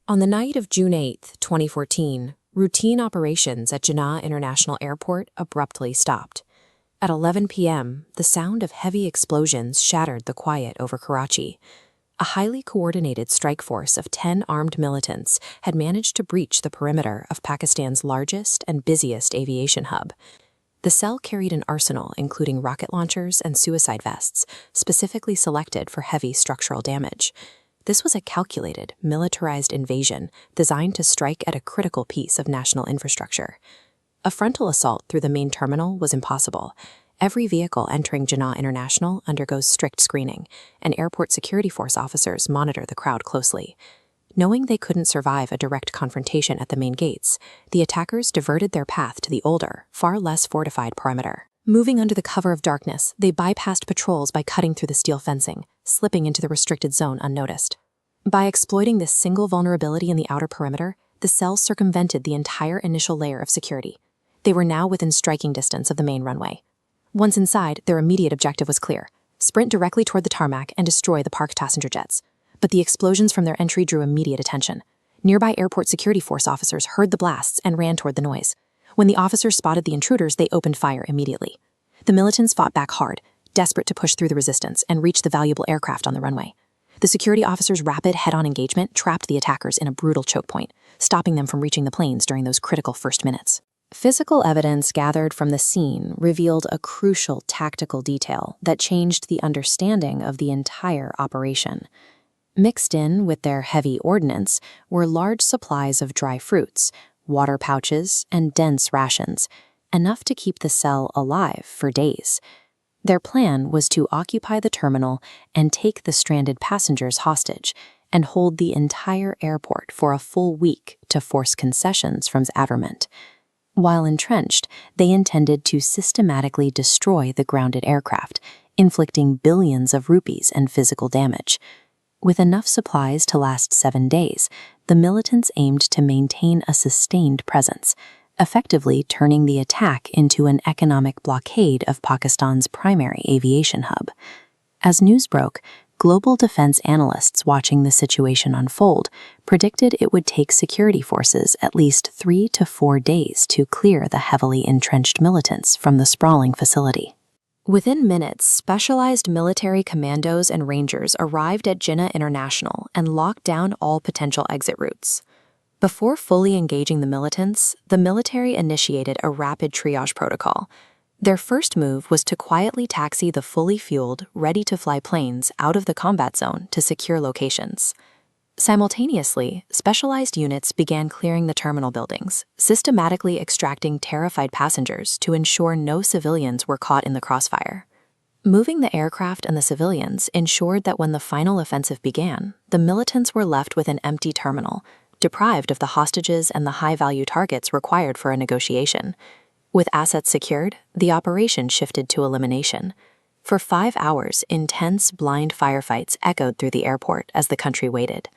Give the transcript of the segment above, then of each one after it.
On the night of June 8, 2014, routine operations at Jinnah International Airport abruptly stopped. At 11 p.m., the sound of heavy explosions shattered the quiet over Karachi. A highly coordinated strike force of 10 armed militants had managed to breach the perimeter of Pakistan's largest and busiest aviation hub. The cell carried an arsenal including rocket launchers and suicide vests, specifically selected for heavy structural damage. This was a calculated, militarized invasion designed to strike at a critical piece of national infrastructure. A frontal assault through the main terminal was impossible. Every vehicle entering Jinnah International undergoes strict screening, and airport security force officers monitor the crowd closely. Knowing they couldn't survive a direct confrontation at the main gates, the attackers diverted their path to the older, far less fortified perimeter. Moving under the cover of darkness, they bypassed patrols by cutting through the steel fencing, slipping into the restricted zone unnoticed. By exploiting this single vulnerability in the outer perimeter, the cells circumvented the entire initial layer of security. They were now within striking distance of the main runway. Once inside, their immediate objective was clear: sprint directly toward the tarmac and destroy the parked passenger jets. But the explosions from their entry drew immediate attention. Nearby airport security force officers heard the blasts and ran toward the noise. When the officers spotted the intruders, they opened fire immediately. The militants fought back hard, desperate to push through the resistance and reach the valuable aircraft on the runway. The security officers' rapid head-on engagement trapped the attackers in a brutal choke point, stopping them from reaching the planes during those critical first minutes. Physical evidence gathered from the scene revealed a crucial tactical detail that changed the understanding of the entire operation. Mixed in with their heavy ordnance were large supplies of dry fruits, water pouches, and dense rations, enough to keep the cell alive for days. Their plan was to occupy the terminal and take the stranded passengers hostage and hold the entire airport for a full week to force concessions from Averment. While entrenched, they intended to systematically destroy the grounded aircraft, inflicting billions of rupees and physical damage. With enough supplies to last 7 days, the militants aimed to maintain a sustained presence, effectively turning the attack into an economic blockade of Pakistan's primary aviation hub. As news broke, global defense analysts watching the situation unfold predicted it would take security forces at least 3 to 4 days to clear the heavily entrenched militants from the sprawling facility. Within minutes, specialized military commandos and rangers arrived at Jinnah International and locked down all potential exit routes. Before fully engaging the militants, the military initiated a rapid triage protocol. Their first move was to quietly taxi the fully fueled, ready-to-fly planes out of the combat zone to secure locations. Simultaneously, specialized units began clearing the terminal buildings, systematically extracting terrified passengers to ensure no civilians were caught in the crossfire. Moving the aircraft and the civilians ensured that when the final offensive began, the militants were left with an empty terminal, deprived of the hostages and the high-value targets required for a negotiation. With assets secured, the operation shifted to elimination. For 5 hours, intense, blind firefights echoed through the airport as the country waited.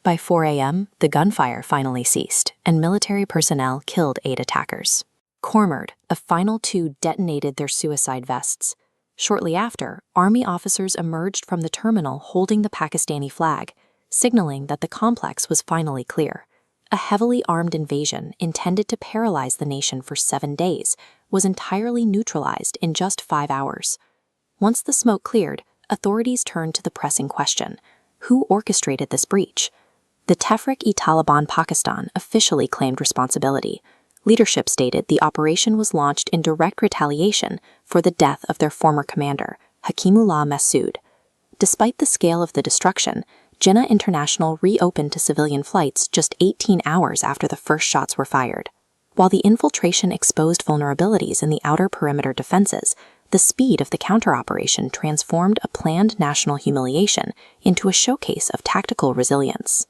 By 4 a.m., the gunfire finally ceased, and military personnel killed 8 attackers. Cornered, a final 2 detonated their suicide vests. Shortly after, Army officers emerged from the terminal holding the Pakistani flag, signaling that the complex was finally clear. A heavily armed invasion intended to paralyze the nation for 7 days was entirely neutralized in just 5 hours. Once the smoke cleared, authorities turned to the pressing question: who orchestrated this breach? The Tehrik-e-Taliban Pakistan officially claimed responsibility. Leadership stated the operation was launched in direct retaliation for the death of their former commander, Hakimullah Masood. Despite the scale of the destruction, Jinnah International reopened to civilian flights just 18 hours after the first shots were fired. While the infiltration exposed vulnerabilities in the outer perimeter defenses, the speed of the counter-operation transformed a planned national humiliation into a showcase of tactical resilience.